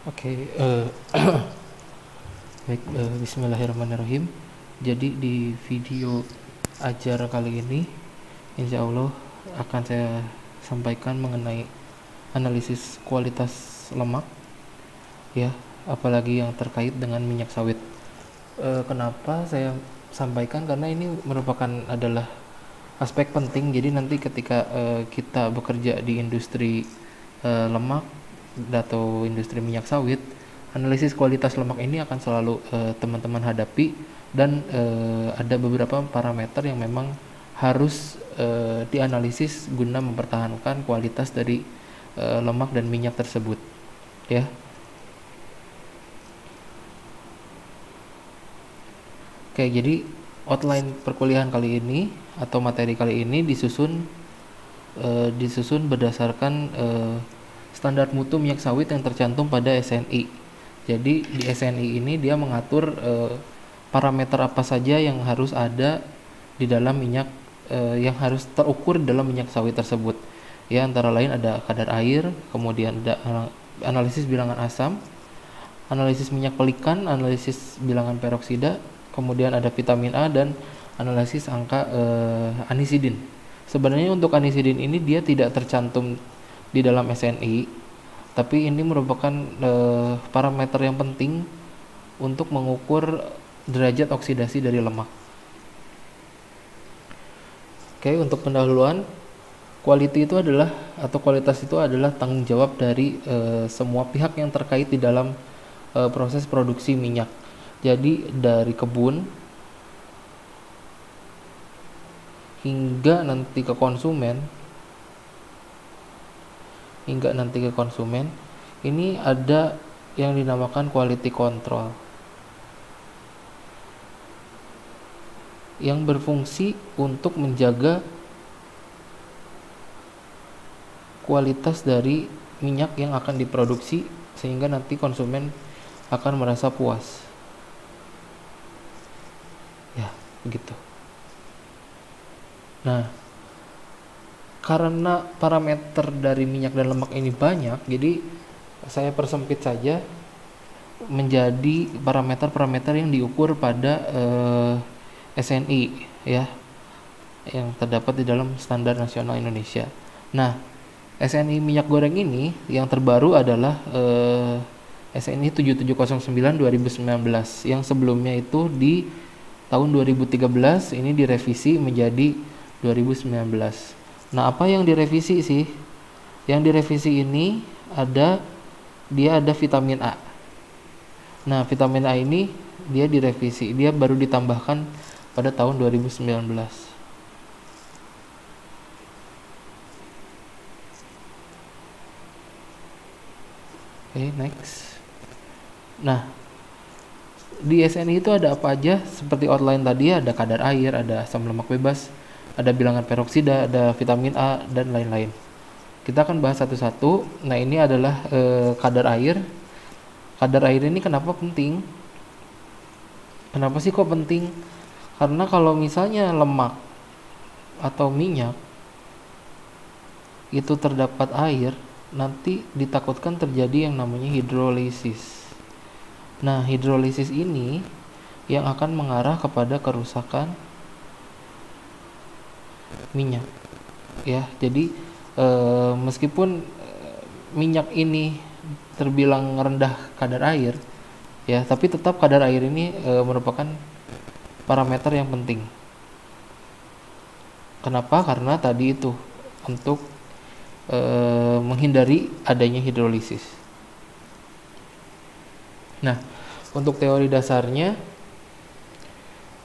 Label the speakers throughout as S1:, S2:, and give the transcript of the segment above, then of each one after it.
S1: Oke, baik, bismillahirrahmanirrahim. Jadi di video ajar kali ini, insya Allah akan saya sampaikan mengenai analisis kualitas lemak, ya, apalagi yang terkait dengan minyak sawit. Kenapa saya sampaikan? Karena ini merupakan adalah aspek penting. Jadi nanti ketika kita bekerja di industri lemak atau industri minyak sawit, analisis kualitas lemak ini akan selalu teman-teman hadapi, dan ada beberapa parameter yang memang harus dianalisis guna mempertahankan kualitas dari lemak dan minyak tersebut, ya. Oke, jadi outline perkuliahan kali ini atau materi kali ini disusun berdasarkan standar mutu minyak sawit yang tercantum pada SNI. Jadi di SNI ini dia mengatur parameter apa saja yang harus ada di dalam minyak, yang harus terukur dalam minyak sawit tersebut. Ya, antara lain ada kadar air, kemudian ada analisis bilangan asam, analisis minyak pelikan, analisis bilangan peroksida, kemudian ada vitamin A, dan analisis angka anisidin. Sebenarnya untuk anisidin ini dia tidak tercantum di dalam SNI, tapi ini merupakan parameter yang penting untuk mengukur derajat oksidasi dari lemak. Oke, untuk pendahuluan, quality itu adalah, atau kualitas itu adalah tanggung jawab dari semua pihak yang terkait di dalam proses produksi minyak. Jadi dari kebun hingga nanti ke konsumen, ini ada yang dinamakan quality control yang berfungsi untuk menjaga kualitas dari minyak yang akan diproduksi sehingga nanti konsumen akan merasa puas. Ya, begitu. Nah, karena parameter dari minyak dan lemak ini banyak, jadi saya persempit saja menjadi parameter-parameter yang diukur pada SNI, ya, yang terdapat di dalam Standar Nasional Indonesia. Nah, SNI minyak goreng ini yang terbaru adalah SNI 7709 2019. Yang sebelumnya itu di tahun 2013 ini direvisi menjadi 2019. Nah, apa yang direvisi sih? Yang direvisi ini dia ada vitamin A. Nah, vitamin A ini dia direvisi, dia baru ditambahkan pada tahun 2019. Oke, next. Nah, di SNI itu ada apa aja? Seperti outline tadi, ada kadar air, ada asam lemak bebas, ada bilangan peroksida, ada vitamin A, dan lain-lain. Kita akan bahas satu-satu. Nah, ini adalah kadar air. Kadar air ini kenapa penting? Kenapa sih kok penting? Karena kalau misalnya lemak atau minyak itu terdapat air, nanti ditakutkan terjadi yang namanya hidrolisis. Nah, hidrolisis ini yang akan mengarah kepada kerusakan minyak, ya. Jadi meskipun minyak ini terbilang rendah kadar air, ya, tapi tetap kadar air ini merupakan parameter yang penting. Kenapa? Karena tadi itu untuk menghindari adanya hidrolisis. Nah, untuk teori dasarnya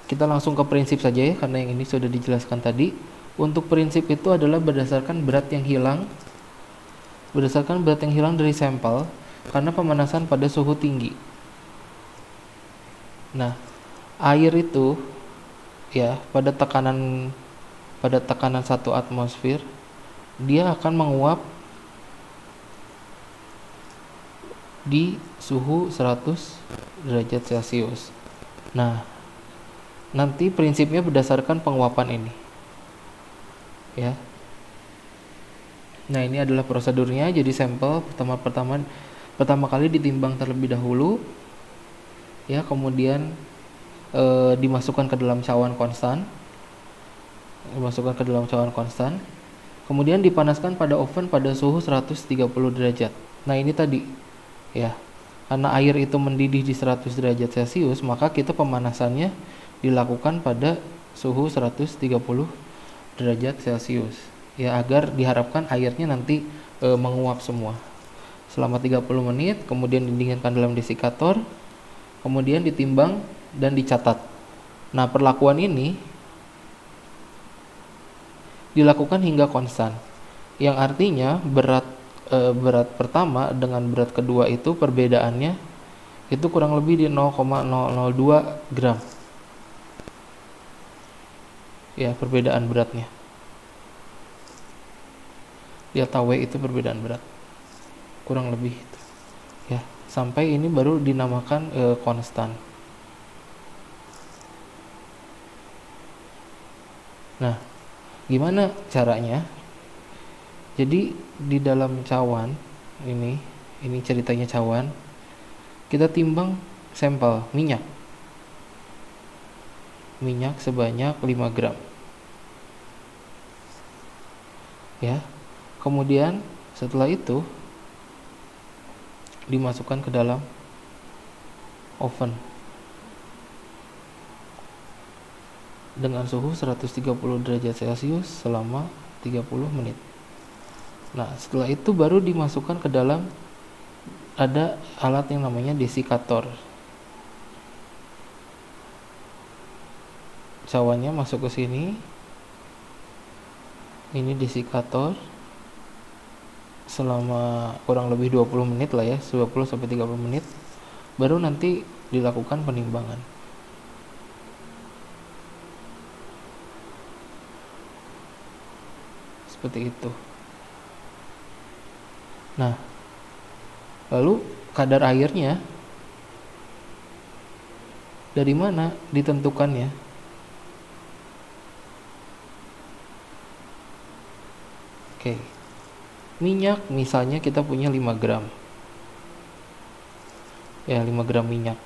S1: kita langsung ke prinsip saja, ya, karena yang ini sudah dijelaskan tadi. Untuk prinsip itu adalah berdasarkan berat yang hilang dari sampel karena pemanasan pada suhu tinggi. Nah, air itu, ya, pada tekanan 1 atmosfer dia akan menguap di suhu 100 derajat Celcius. Nah, nanti prinsipnya berdasarkan penguapan ini, ya. Nah, ini adalah prosedurnya. Jadi sampel pertama Pertama kali ditimbang terlebih dahulu, ya, kemudian dimasukkan ke dalam cawan konstan, kemudian dipanaskan pada oven pada suhu 130 derajat. Nah, ini tadi, ya, karena air itu mendidih di 100 derajat Celcius, maka kita pemanasannya dilakukan pada suhu 130 derajat Celcius, ya, agar diharapkan airnya nanti menguap semua selama 30 menit, kemudian didinginkan dalam desikator, kemudian ditimbang dan dicatat. Nah, perlakuan ini dilakukan hingga konstan, yang artinya berat pertama dengan berat kedua itu perbedaannya itu kurang lebih di 0,002 gram, ya, perbedaan beratnya. Delta W itu perbedaan berat, kurang lebih itu, ya, sampai ini baru dinamakan konstan. Nah, gimana caranya? Jadi di dalam cawan ini ceritanya cawan, kita timbang sampel minyak sebanyak 5 gram, ya. Kemudian setelah itu dimasukkan ke dalam oven dengan suhu 130 derajat Celcius selama 30 menit. Nah, setelah itu baru dimasukkan ke dalam, ada alat yang namanya desikator. Cawannya masuk ke sini. Ini desikator selama kurang lebih 20 menit lah, ya, 20 sampai 30 menit. Baru nanti dilakukan penimbangan. Seperti itu. Nah, lalu kadar airnya dari mana ditentukannya? Oke. Minyak misalnya kita punya 5 gram. Ya, 5 gram minyak.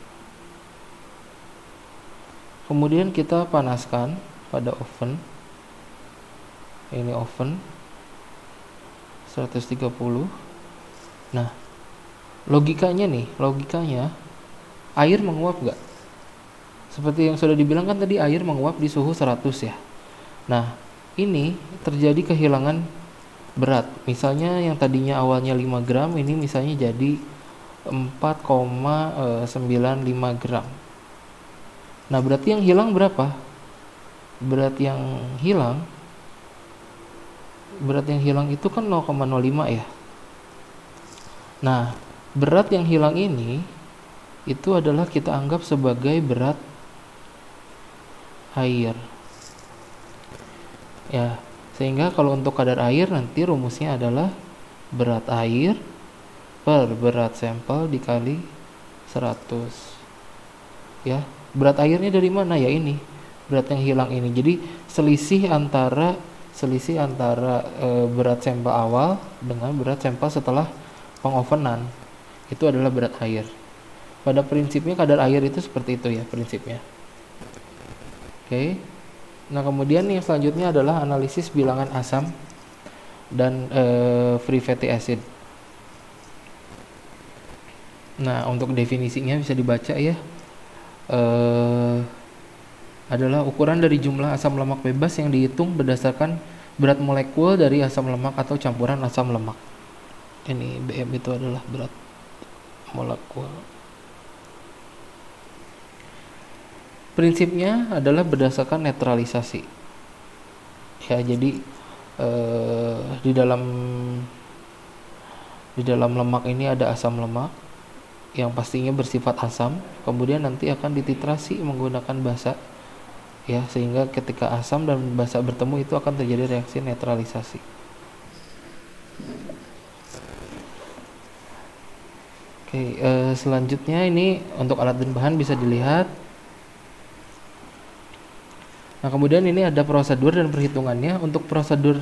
S1: Kemudian kita panaskan pada oven. Ini oven 130. Nah, logikanya air menguap nggak? Seperti yang sudah dibilang kan tadi, air menguap di suhu 100, ya. Nah, ini terjadi kehilangan berat. Misalnya yang tadinya awalnya 5 gram, ini misalnya jadi 4,95 gram. Nah, berarti yang hilang berapa? Berat yang hilang itu kan 0,05, ya. Nah, berat yang hilang ini itu adalah kita anggap sebagai berat air, ya. Sehingga kalau untuk kadar air nanti rumusnya adalah berat air per berat sampel dikali 100, ya. Berat airnya dari mana? Ya, ini berat yang hilang ini. Jadi selisih antara berat sampel awal dengan berat sampel setelah pengovenan itu adalah berat air. Pada prinsipnya kadar air itu seperti itu, ya, prinsipnya. Oke. Nah, kemudian yang selanjutnya adalah analisis bilangan asam dan free fatty acid. Nah, untuk definisinya bisa dibaca, ya. Adalah ukuran dari jumlah asam lemak bebas yang dihitung berdasarkan berat molekul dari asam lemak atau campuran asam lemak. Ini BM itu adalah berat molekul. Prinsipnya adalah berdasarkan netralisasi, ya. Jadi di dalam lemak ini ada asam lemak yang pastinya bersifat asam, kemudian nanti akan dititrasi menggunakan basa, ya, sehingga ketika asam dan basa bertemu itu akan terjadi reaksi netralisasi. Oke, selanjutnya ini untuk alat dan bahan bisa dilihat. Nah, kemudian ini ada prosedur dan perhitungannya. Untuk prosedur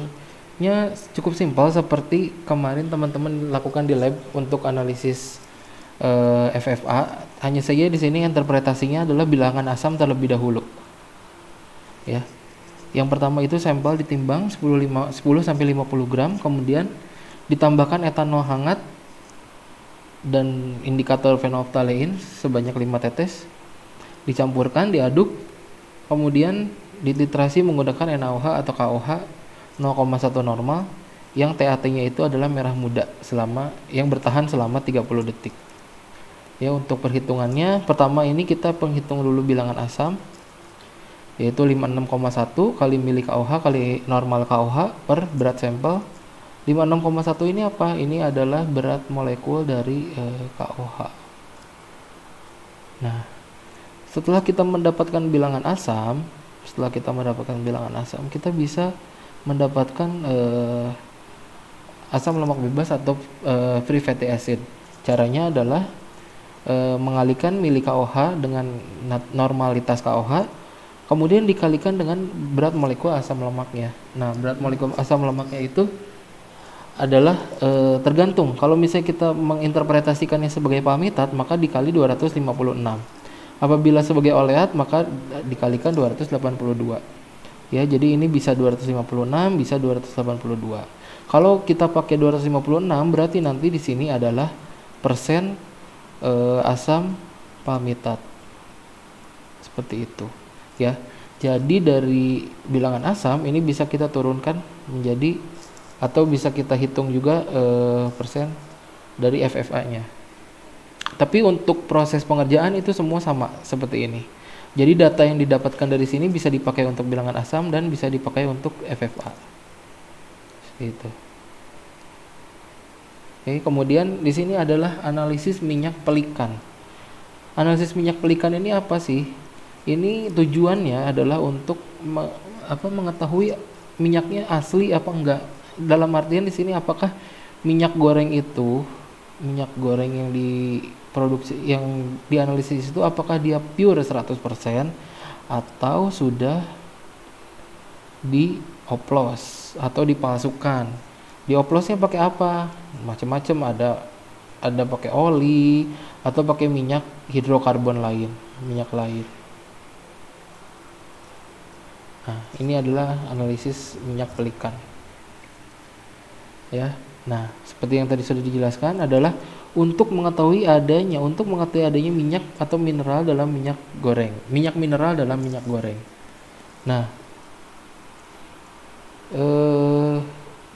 S1: Analisisnya cukup simpel seperti kemarin teman-teman lakukan di lab untuk analisis FFA. Hanya saja di sini interpretasinya adalah bilangan asam terlebih dahulu. Ya. Yang pertama itu sampel ditimbang 10 sampai 50 gram, kemudian ditambahkan etanol hangat dan indikator fenolftalein sebanyak 5 tetes, dicampurkan, diaduk, kemudian dititrasi menggunakan NaOH atau KOH 0,1 normal yang TAT-nya itu adalah merah muda yang bertahan selama 30 detik. Ya, untuk perhitungannya pertama ini kita penghitung dulu bilangan asam, yaitu 56,1 kali mili KOH kali normal KOH per berat sampel. 56,1 ini apa? Ini adalah berat molekul dari KOH. Nah, setelah kita mendapatkan bilangan asam, kita bisa mendapatkan asam lemak bebas atau free fatty acid. Caranya adalah mengalihkan mili KOH dengan normalitas KOH, kemudian dikalikan dengan berat molekul asam lemaknya. Nah, berat molekul asam lemaknya itu adalah tergantung. Kalau misalnya kita menginterpretasikannya sebagai palmitat, maka dikali 256. Apabila sebagai oleat, maka dikalikan 282. Ya, jadi ini bisa 256, bisa 282. Kalau kita pakai 256, berarti nanti di sini adalah persen asam palmitat. Seperti itu, ya. Jadi dari bilangan asam ini bisa kita turunkan menjadi, atau bisa kita hitung juga persen dari FFA-nya. Tapi untuk proses pengerjaan itu semua sama seperti ini. Jadi data yang didapatkan dari sini bisa dipakai untuk bilangan asam dan bisa dipakai untuk FFA. Gitu. Oke, kemudian di sini adalah analisis minyak pelikan. Analisis minyak pelikan ini apa sih? Ini tujuannya adalah untuk mengetahui minyaknya asli apa enggak. Dalam artian di sini apakah minyak goreng yang diproduksi, yang dianalisis itu apakah dia pure 100% atau sudah dioplos atau dipalsukan. Dioplosnya pakai apa? Macam-macam, ada pakai oli atau pakai minyak hidrokarbon lain, minyak lain. Nah, ini adalah analisis minyak pelikan. Ya. Nah, seperti yang tadi sudah dijelaskan adalah untuk mengetahui adanya minyak atau mineral dalam minyak goreng. Minyak mineral dalam minyak goreng. Nah,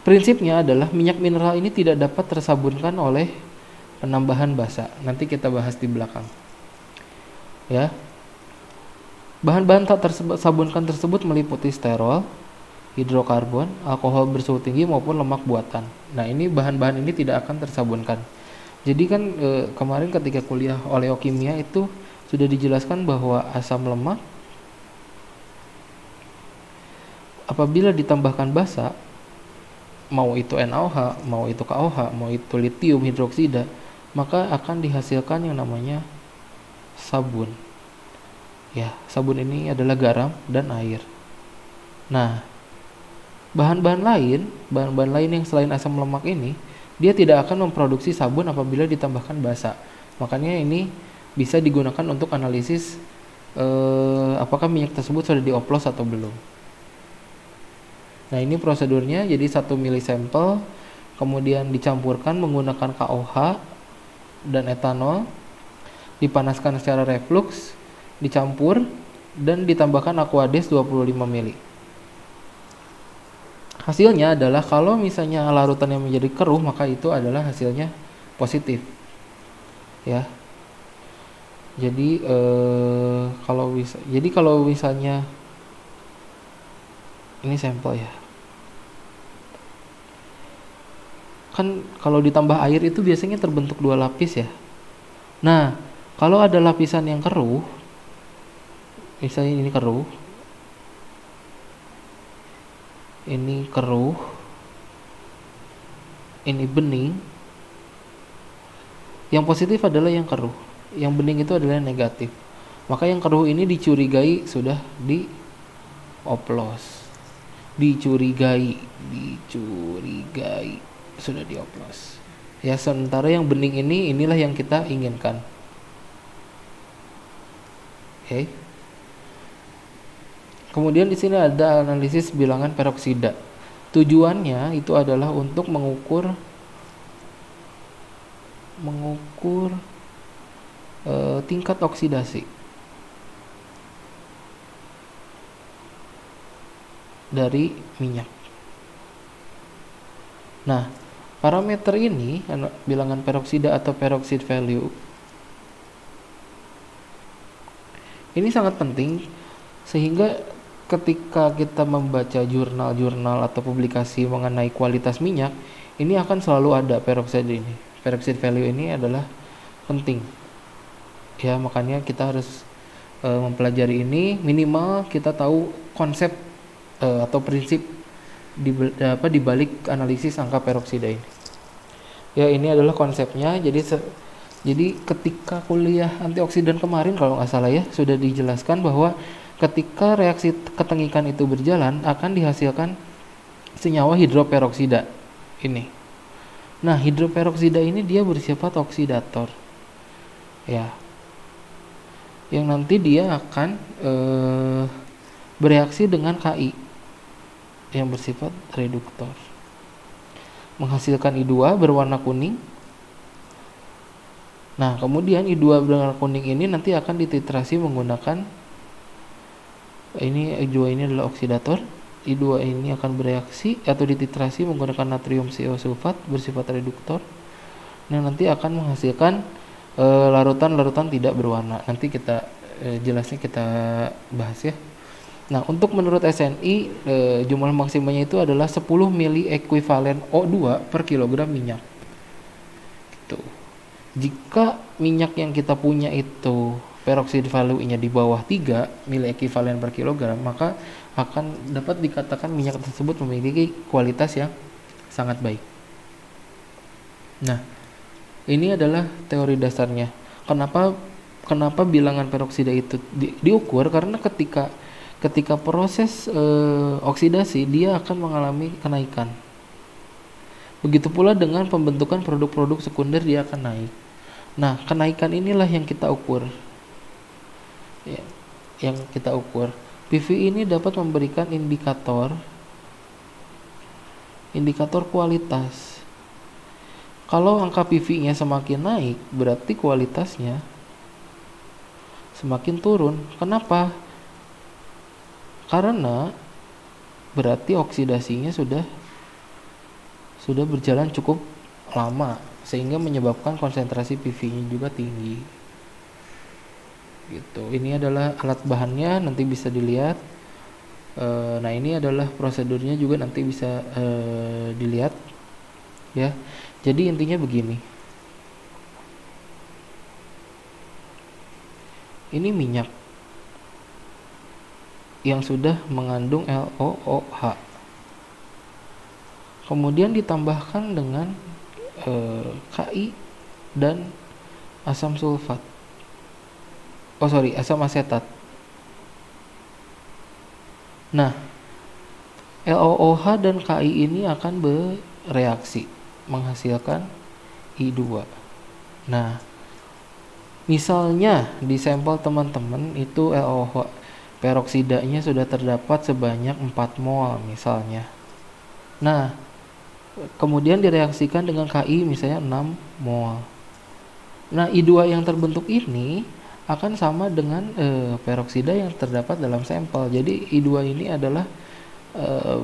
S1: prinsipnya adalah minyak mineral ini tidak dapat tersabunkan oleh penambahan basa. Nanti kita bahas di belakang. Ya. Bahan-bahan tak tersabunkan tersebut meliputi sterol, hidrokarbon, alkohol bersuhu tinggi maupun lemak buatan. Nah, ini bahan-bahan ini tidak akan tersabunkan. Jadi kan kemarin ketika kuliah oleokimia itu sudah dijelaskan bahwa asam lemak apabila ditambahkan basa, mau itu NaOH, mau itu KOH, mau itu litium hidroksida, maka akan dihasilkan yang namanya sabun. Ya, sabun ini adalah garam dan air. Nah, bahan-bahan lain yang selain asam lemak ini, dia tidak akan memproduksi sabun apabila ditambahkan basa. Makanya ini bisa digunakan untuk analisis apakah minyak tersebut sudah dioplos atau belum. Nah, ini prosedurnya. Jadi 1 mili sampel kemudian dicampurkan menggunakan KOH dan etanol, dipanaskan secara reflux, dicampur dan ditambahkan Aquades 25 mili. Hasilnya adalah kalau misalnya larutan yang menjadi keruh, maka itu adalah hasilnya positif. Ya. Jadi kalau misalnya ini sampel ya. Kan kalau ditambah air itu biasanya terbentuk 2 lapis ya. Nah, kalau ada lapisan yang keruh, misalnya ini keruh, ini bening. Yang positif adalah yang keruh, yang bening itu adalah yang negatif. Maka yang keruh ini dicurigai sudah dioplos. dicurigai sudah dioplos. Ya, sementara yang bening inilah yang kita inginkan. Oke. Kemudian di sini ada analisis bilangan peroksida. Tujuannya itu adalah untuk mengukur tingkat oksidasi dari minyak. Nah, parameter ini, bilangan peroksida atau peroxide value, ini sangat penting sehingga ketika kita membaca jurnal-jurnal atau publikasi mengenai kualitas minyak, ini akan selalu ada peroksida ini. Peroxide value ini adalah penting. Ya, makanya kita harus mempelajari ini, minimal kita tahu konsep atau prinsip di balik analisis angka peroksida ini. Ya, ini adalah konsepnya. Jadi ketika kuliah antioksidan kemarin kalau nggak salah ya, sudah dijelaskan bahwa ketika reaksi ketengikan itu berjalan akan dihasilkan senyawa hidroperoksida ini. Nah, hidroperoksida ini dia bersifat oksidator. Ya. Yang nanti dia akan bereaksi dengan Ki yang bersifat reduktor, menghasilkan I2 berwarna kuning. Nah, kemudian I2 berwarna kuning ini nanti akan dititrasi menggunakan I2 ini adalah oksidator. I2 ini akan bereaksi atau dititrasi menggunakan natrium CO sulfat bersifat reduktor. Nah, nanti akan menghasilkan larutan-larutan tidak berwarna. Nanti kita jelasnya kita bahas ya. Nah, untuk menurut SNI jumlah maksimalnya itu adalah 10 mili ekuivalen O2 per kilogram minyak. Gitu. Jika minyak yang kita punya itu peroxide value-nya di bawah 3 mili ekuivalen per kilogram, maka akan dapat dikatakan minyak tersebut memiliki kualitas yang sangat baik. Nah, ini adalah teori dasarnya. Kenapa bilangan peroksida itu diukur? Karena ketika proses oksidasi dia akan mengalami kenaikan. Begitu pula dengan pembentukan produk-produk sekunder dia akan naik. Nah, kenaikan inilah yang kita ukur. Ya, yang kita ukur. PV ini dapat memberikan indikator kualitas. Kalau angka PV-nya semakin naik, berarti kualitasnya semakin turun. Kenapa? Karena berarti oksidasinya sudah berjalan cukup lama sehingga menyebabkan konsentrasi PV-nya juga tinggi. Gitu. Ini adalah alat bahannya, nanti bisa dilihat. Nah, ini adalah prosedurnya juga nanti bisa dilihat. Ya. Jadi intinya begini. Ini minyak yang sudah mengandung LOOH. Kemudian ditambahkan dengan Ki dan asam sulfat. Asam asetat. Nah, LOOH dan Ki ini akan bereaksi menghasilkan I2. Nah, misalnya di sampel teman-teman itu LOOH peroksidanya sudah terdapat sebanyak 4 mol misalnya. Nah, kemudian direaksikan dengan Ki misalnya 6 mol. Nah, I2 yang terbentuk ini akan sama dengan peroksida yang terdapat dalam sampel. Jadi I2 ini adalah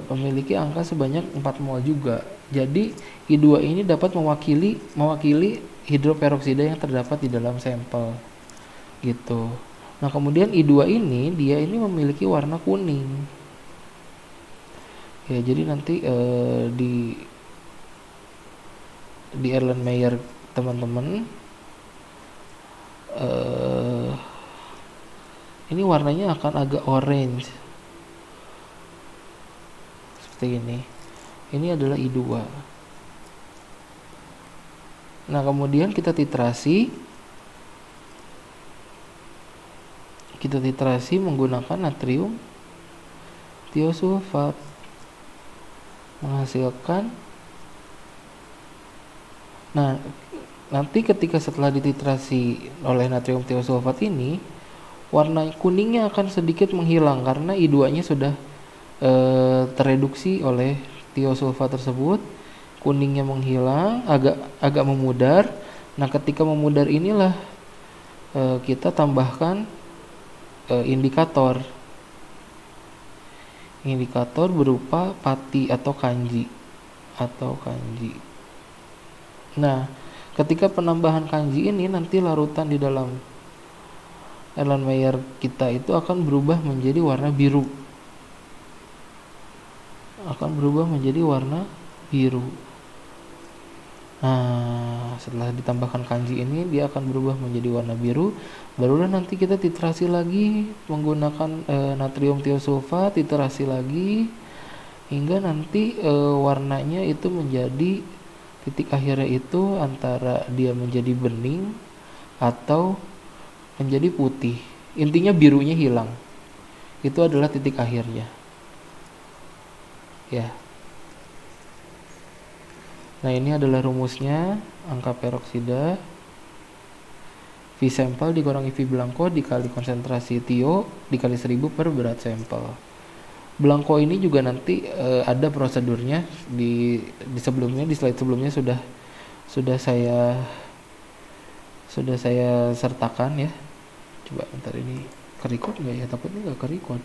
S1: memiliki angka sebanyak 4 mol juga. Jadi I2 ini dapat mewakili hidroperoksida yang terdapat di dalam sampel. Gitu. Nah, kemudian I2 ini dia ini memiliki warna kuning. Ya, jadi nanti di Erlenmeyer teman-teman ini warnanya akan agak orange seperti ini. Ini adalah I2. Nah, kemudian kita titrasi menggunakan natrium tiosulfat. menghasilkan. Nah, nanti ketika setelah dititrasi oleh natrium tiosulfat ini, warna kuningnya akan sedikit menghilang karena I2-nya sudah tereduksi oleh tiosulfat tersebut. Kuningnya menghilang, agak memudar. Nah, ketika memudar inilah kita tambahkan indikator berupa pati atau kanji. Nah, ketika penambahan kanji ini, nanti larutan di dalam Erlenmeyer kita itu akan berubah menjadi warna biru. Nah, setelah ditambahkan kanji ini, dia akan berubah menjadi warna biru. Barulah nanti kita titrasi lagi menggunakan natrium tiosulfat, titrasi lagi hingga nanti warnanya itu menjadi, titik akhirnya itu antara dia menjadi bening atau menjadi putih. Intinya birunya hilang. Itu adalah titik akhirnya. Ya. Nah, ini adalah rumusnya. Angka peroksida V sampel dikurangi V blanco dikali konsentrasi tio dikali 1000 per berat sampel. Blanco ini juga nanti ada prosedurnya di sebelumnya, di slide sebelumnya sudah saya sertakan ya. Coba bentar, ini ke-record nggak ya? Takutnya nggak ke-record.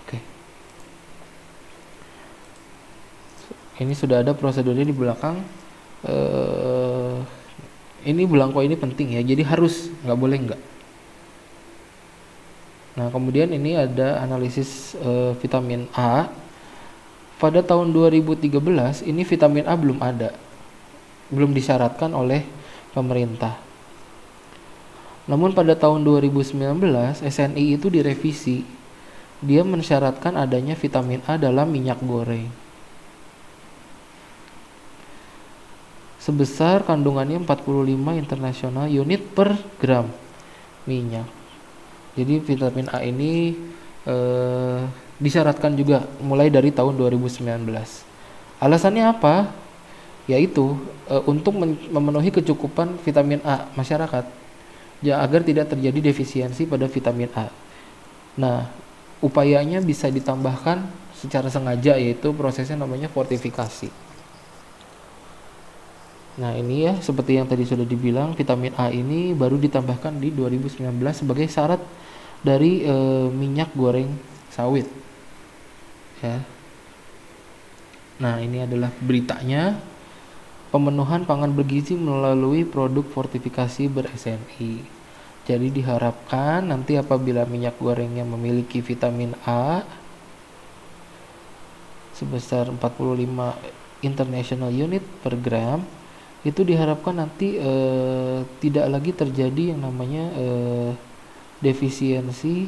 S1: Oke. Ini sudah ada prosedurnya di belakang. Ini Blanco ini penting ya, jadi harus, nggak boleh nggak. Nah, kemudian ini ada analisis vitamin A. Pada tahun 2013 ini vitamin A belum disyaratkan oleh pemerintah. Namun pada tahun 2019 SNI itu direvisi. Dia mensyaratkan adanya vitamin A dalam minyak goreng. Sebesar kandungannya 45 international unit per gram minyak. Jadi vitamin A ini disyaratkan juga mulai dari tahun 2019. Alasannya apa? Yaitu untuk memenuhi kecukupan vitamin A masyarakat, ya, agar tidak terjadi defisiensi pada vitamin A. Nah, upayanya bisa ditambahkan secara sengaja, yaitu prosesnya namanya fortifikasi. Nah, ini ya, seperti yang tadi sudah dibilang, vitamin A ini baru ditambahkan di 2019 sebagai syarat dari minyak goreng sawit. Ya. Nah, ini adalah beritanya. Pemenuhan pangan bergizi melalui produk fortifikasi ber-SNI. Jadi diharapkan nanti apabila minyak gorengnya memiliki vitamin A sebesar 45 international unit per gram, itu diharapkan nanti tidak lagi terjadi yang namanya defisiensi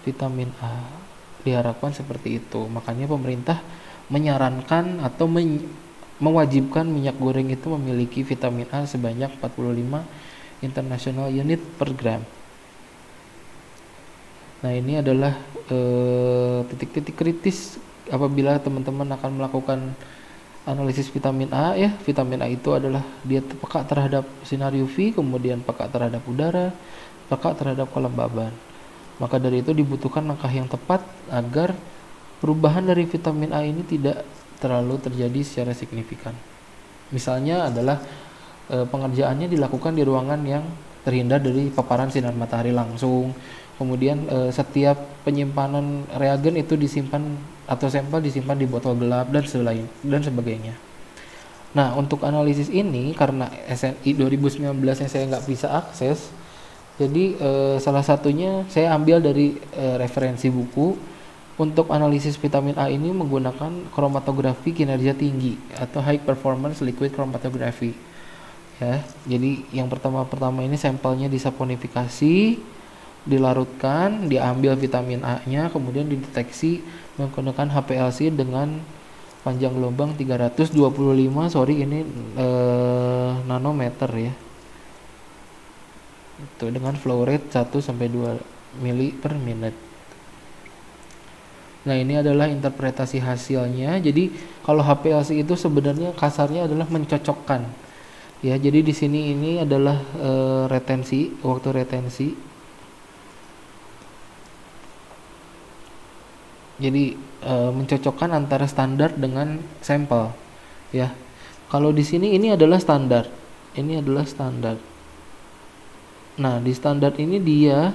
S1: vitamin A. Diharapkan seperti itu. Makanya pemerintah menyarankan atau mewajibkan minyak goreng itu memiliki vitamin A sebanyak 45 international unit per gram. Nah, ini adalah titik-titik kritis apabila teman-teman akan melakukan analisis vitamin A ya. Vitamin A itu adalah dia peka terhadap sinar UV, kemudian peka terhadap udara, peka terhadap kelembaban. Maka dari itu dibutuhkan langkah yang tepat agar perubahan dari vitamin A ini tidak terlalu terjadi secara signifikan. Misalnya adalah pengerjaannya dilakukan di ruangan yang terhindar dari paparan sinar matahari langsung. Kemudian setiap penyimpanan reagen itu disimpan atau sampel disimpan di botol gelap dan sebagainya. Nah, untuk analisis ini karena SNI 2019 yang saya nggak bisa akses, jadi salah satunya saya ambil dari referensi buku. Untuk analisis vitamin A ini menggunakan kromatografi kinerja tinggi atau high performance liquid chromatography. Ya, jadi yang pertama ini sampelnya disaponifikasi, dilarutkan, diambil vitamin A-nya, kemudian dideteksi menggunakan HPLC dengan panjang gelombang 325 nanometer ya. Itu dengan flow rate 1 sampai 2 mili per menit. Nah, ini adalah interpretasi hasilnya. Jadi kalau HPLC itu sebenarnya kasarnya adalah mencocokkan. Ya, jadi di sini ini adalah retensi, waktu retensi. Jadi mencocokkan antara standar dengan sampel. Ya. Kalau di sini ini adalah standar. Ini adalah standar. Nah, di standar ini dia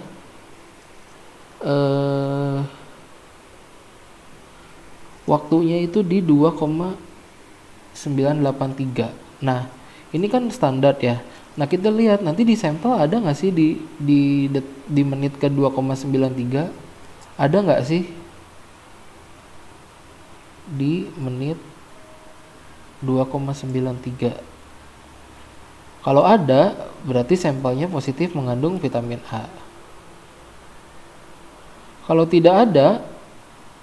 S1: waktunya itu di 2,983. Nah, ini kan standar ya. Nah, kita lihat nanti di sampel ada nggak sih di menit ke 2,93? Ada nggak sih di menit 2,93? Kalau ada, berarti sampelnya positif mengandung vitamin A. Kalau tidak ada,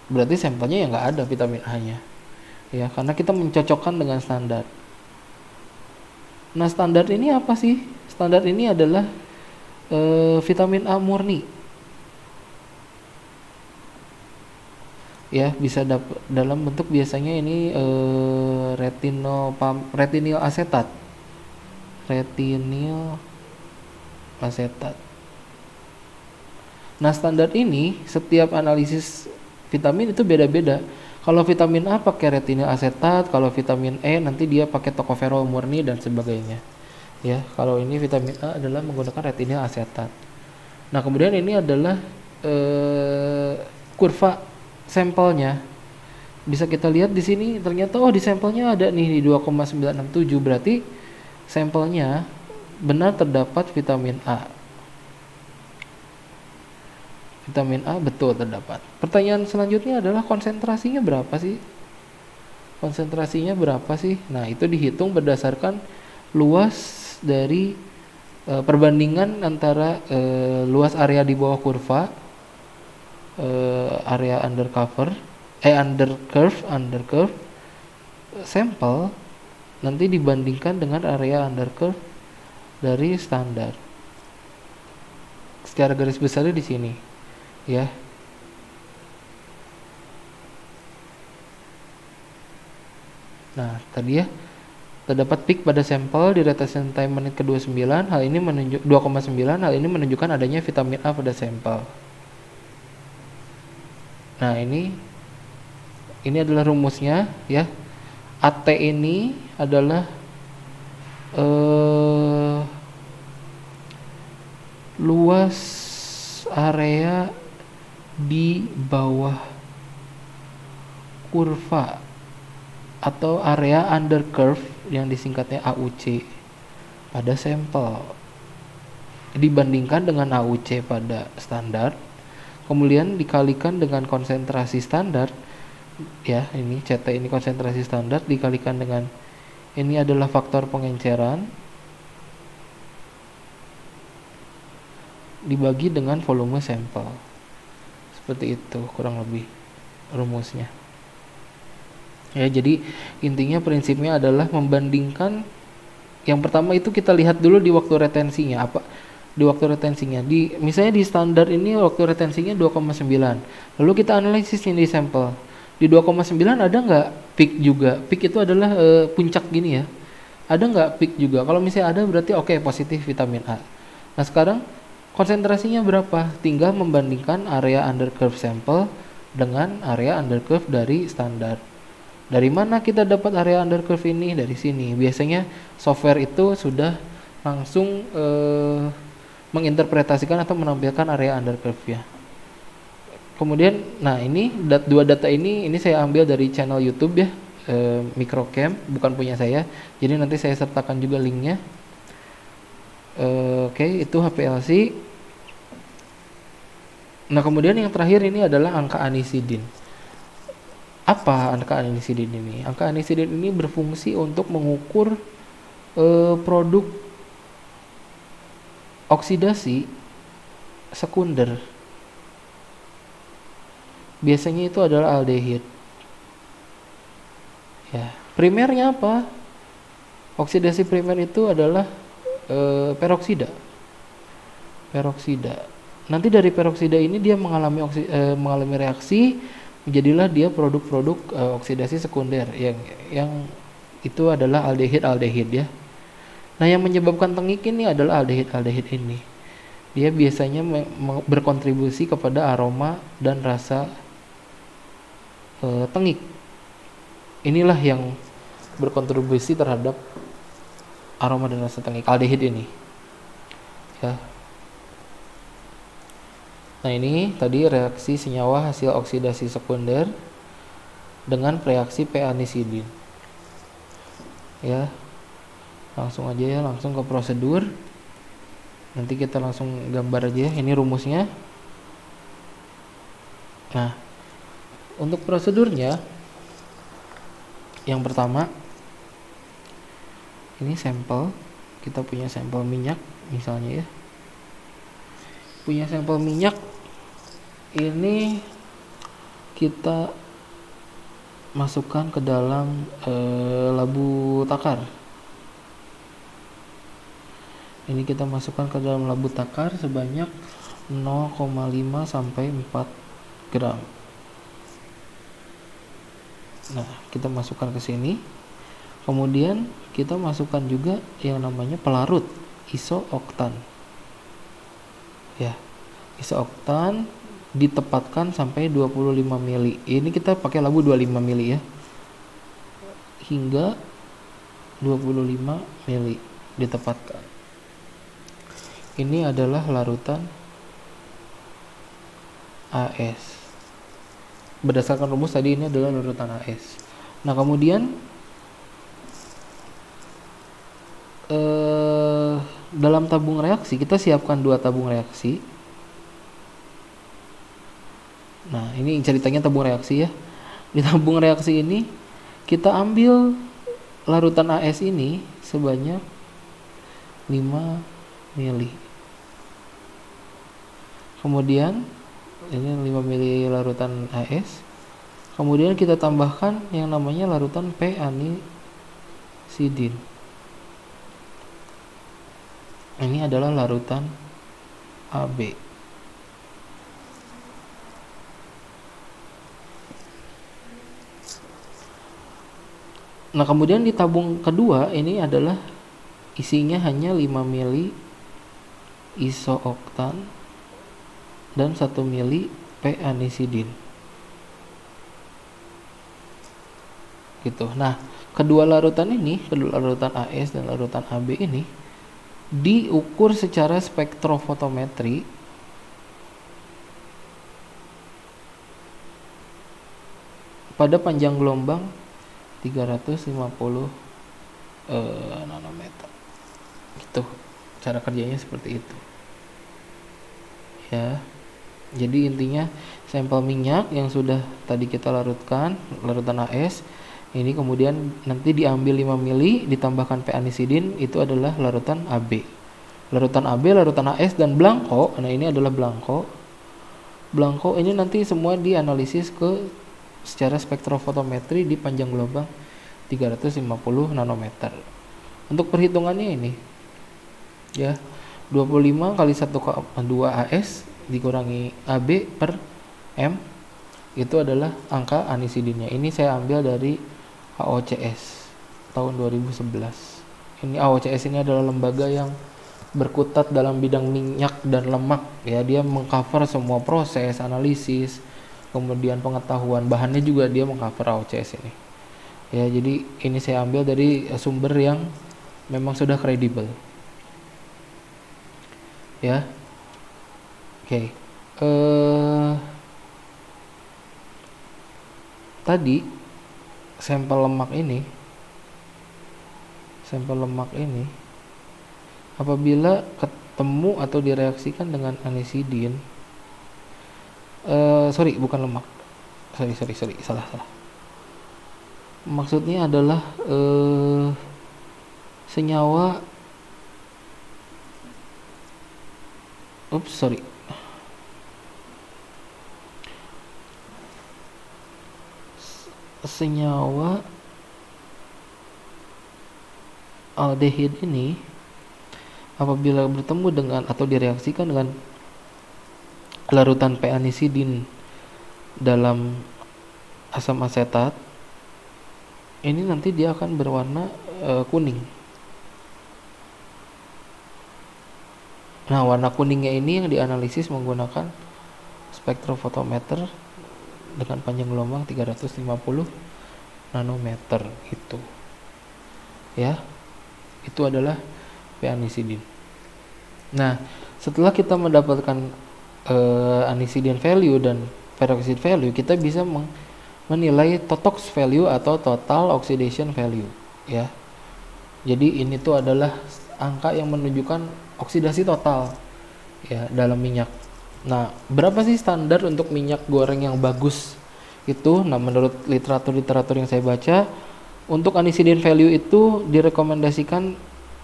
S1: berarti sampelnya ya nggak ada vitamin A-nya. Ya, karena kita mencocokkan dengan standar. Nah, standar ini apa sih? Standar ini adalah vitamin A murni. Ya, bisa dalam bentuk biasanya ini retinil asetat. Retinil asetat. Nah, standar ini setiap analisis vitamin itu beda-beda. Kalau vitamin A pakai retinil asetat, kalau vitamin E nanti dia pakai tokoferol murni dan sebagainya. Ya, kalau ini vitamin A adalah menggunakan retinil asetat. Nah, kemudian ini adalah kurva sampelnya. Bisa kita lihat di sini ternyata di sampelnya ada nih di 2,967, berarti sampelnya benar terdapat vitamin A. Vitamin A betul terdapat. Pertanyaan selanjutnya adalah konsentrasinya berapa sih? Konsentrasinya berapa sih? Nah, itu dihitung berdasarkan luas dari perbandingan antara luas area di bawah kurva, area under curve sampel nanti dibandingkan dengan area under curve dari standar. Secara garis besarnya di sini. Ya. Nah, tadi ya terdapat peak pada sampel di retention time menit ke-29. Hal ini 2,9. Hal ini menunjukkan adanya vitamin A pada sampel. Nah, ini adalah rumusnya ya. AT ini adalah luas area di bawah kurva atau area under curve yang disingkatnya AUC pada sampel dibandingkan dengan AUC pada standar, kemudian dikalikan dengan konsentrasi standar ya, ini CT ini konsentrasi standar dikalikan dengan ini adalah faktor pengenceran dibagi dengan volume sampel. Seperti itu kurang lebih rumusnya. Ya, jadi intinya prinsipnya adalah membandingkan. Yang pertama itu kita lihat dulu di waktu retensinya apa. Di waktu retensinya misalnya di standar ini waktu retensinya 2,9. Lalu kita analisis ini di sampel. Di 2,9 ada nggak peak juga? Peak itu adalah puncak gini ya. Ada nggak peak juga? Kalau misalnya ada berarti oke, positif vitamin A. Nah, sekarang konsentrasinya berapa? Tinggal membandingkan area under curve sampel dengan area under curve dari standar. Dari mana kita dapat area under curve ini? Dari sini. Biasanya software itu sudah langsung menginterpretasikan atau menampilkan area under curve ya. Kemudian, nah ini dua data ini saya ambil dari channel YouTube ya, Microcam, bukan punya saya. Jadi nanti saya sertakan juga linknya. Oke, itu HPLC. Nah, kemudian yang terakhir ini adalah angka anisidin. Apa angka anisidin ini? Angka anisidin ini berfungsi untuk mengukur produk oksidasi sekunder. Biasanya itu adalah aldehid. Ya, primernya apa? Oksidasi primer itu adalah peroksida. Nanti dari peroksida ini dia mengalami reaksi jadilah dia produk-produk oksidasi sekunder yang itu adalah aldehid ya. Nah, yang menyebabkan tengik ini adalah aldehid ini. Dia biasanya berkontribusi kepada aroma dan rasa tengik. Inilah yang berkontribusi terhadap aroma dan rasa tengik, aldehid ini. Ya. Nah, ini tadi reaksi senyawa hasil oksidasi sekunder dengan reaksi p-anisidin. Ya. Langsung aja ya, langsung ke prosedur. Nanti kita langsung gambar aja ya. Ini rumusnya. Nah, untuk prosedurnya yang pertama, ini sampel. Kita punya sampel minyak misalnya ya. Punya sampel minyak, ini kita masukkan ke dalam labu takar. Ini kita masukkan ke dalam labu takar sebanyak 0,5 sampai 4 gram. Nah, kita masukkan ke sini. Kemudian kita masukkan juga yang namanya pelarut isooktan. Ya, isooktan ditepatkan sampai 25 mili. Ini kita pakai labu 25 mili ya. Hingga 25 mili ditepatkan. Ini adalah larutan AS. Berdasarkan rumus tadi ini adalah larutan AS. Nah, kemudian dalam tabung reaksi kita siapkan 2 tabung reaksi. Nah, ini ceritanya tabung reaksi ya. Di tabung reaksi ini kita ambil larutan AS ini sebanyak 5 mili. Kemudian ini 5 mili larutan AS. Kemudian kita tambahkan yang namanya larutan p-anisidin. Ini adalah larutan AB. Nah, kemudian di tabung kedua ini adalah isinya hanya 5 mili isooktan dan 1 mili p-anisidin. Gitu. Nah, kedua larutan AS dan larutan AB ini diukur secara spektrofotometri pada panjang gelombang 350 nanometer. Gitu. Cara kerjanya seperti itu. Ya. Jadi intinya sampel minyak yang sudah tadi kita larutkan, larutan AS, ini kemudian nanti diambil 5 mili ditambahkan p-anisidin, itu adalah larutan AB. Larutan AB, larutan AS dan blanko. Nah, ini adalah blanko. Blanko ini nanti semua dianalisis secara spektrofotometri di panjang gelombang 350 nanometer. Untuk perhitungannya ini ya, 25 kali 1,2 AS dikurangi AB per M itu adalah angka anisidinnya. Ini saya ambil dari AOCS tahun 2011. Ini AOCS ini adalah lembaga yang berkutat dalam bidang minyak dan lemak ya. Dia mengcover semua proses analisis, kemudian pengetahuan bahannya juga dia mengcover AOCS ini. Ya, jadi ini saya ambil dari sumber yang memang sudah kredibel. Ya. Oke. Tadi sampel lemak ini apabila ketemu atau direaksikan dengan anisidin, bukan lemak, salah. Maksudnya adalah senyawa senyawa aldehid ini apabila bertemu dengan atau direaksikan dengan larutan p-anisidin dalam asam asetat, ini nanti dia akan berwarna kuning. Nah, warna kuningnya ini yang dianalisis menggunakan spektrofotometer dengan panjang gelombang 350 nanometer itu. Ya, itu adalah p-anisidin. Nah, setelah kita mendapatkan anisidin value dan peroxide value, kita bisa menilai TOTOX value atau total oxidation value, ya. Jadi ini tuh adalah angka yang menunjukkan oksidasi total ya dalam minyak. Nah, berapa sih standar untuk minyak goreng yang bagus itu? Nah, menurut literatur yang saya baca, untuk anisidin value itu direkomendasikan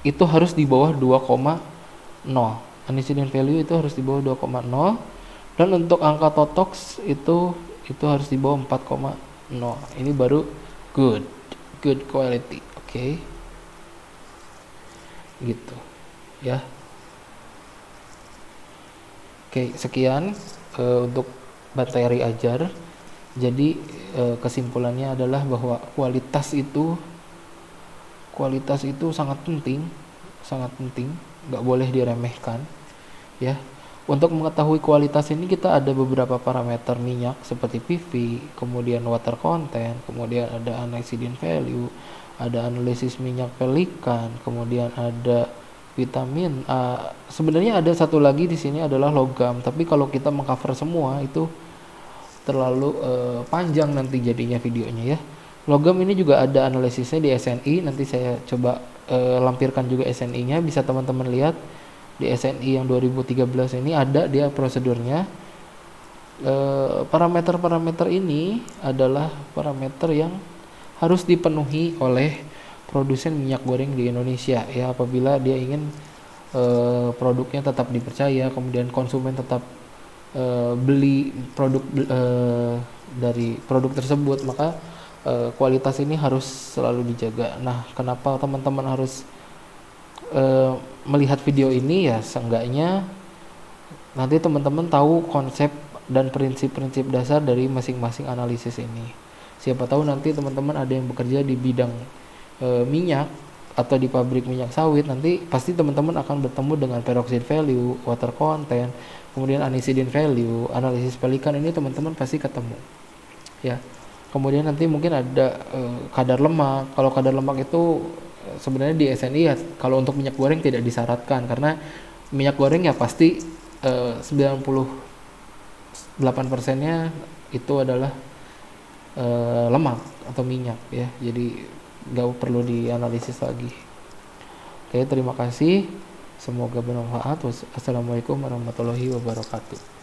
S1: itu harus di bawah 2,0. Anisidin value itu harus di bawah 2,0, dan untuk angka TOTOX itu harus di bawah 4,0. Ini baru good quality. Oke. Gitu. Ya. Oke, sekian untuk bakteri ajar. Jadi kesimpulannya adalah bahwa kualitas itu sangat penting, nggak boleh diremehkan, ya. Untuk mengetahui kualitas ini kita ada beberapa parameter minyak seperti PV, kemudian water content, kemudian ada anisidin value, ada analisis minyak pelikan, kemudian ada vitamin A. Sebenarnya ada satu lagi di sini adalah logam, tapi kalau kita mengcover semua itu terlalu panjang nanti jadinya videonya, ya. Logam ini juga ada analisisnya di SNI, nanti saya coba lampirkan juga SNI-nya, bisa teman-teman lihat di SNI yang 2013 ini ada dia prosedurnya. Parameter-parameter ini adalah parameter yang harus dipenuhi oleh produsen minyak goreng di Indonesia, ya, apabila dia ingin produknya tetap dipercaya, kemudian konsumen tetap beli produk dari produk tersebut, maka kualitas ini harus selalu dijaga. Nah, kenapa teman-teman harus melihat video ini? Ya, seenggaknya nanti teman-teman tahu konsep dan prinsip-prinsip dasar dari masing-masing analisis ini. Siapa tahu nanti teman-teman ada yang bekerja di bidang minyak atau di pabrik minyak sawit, nanti pasti teman-teman akan bertemu dengan peroxide value, water content, kemudian anisidin value, analisis pelikan, ini teman-teman pasti ketemu, ya. Kemudian nanti mungkin ada kadar lemak. Kalau kadar lemak itu sebenarnya di SNI ya, kalau untuk minyak goreng tidak disyaratkan, karena minyak goreng ya pasti 98%-nya itu adalah lemak atau minyak, ya. Jadi nggak perlu dianalisis lagi. Oke, terima kasih. Semoga bermanfaat. Wassalamualaikum warahmatullahi wabarakatuh.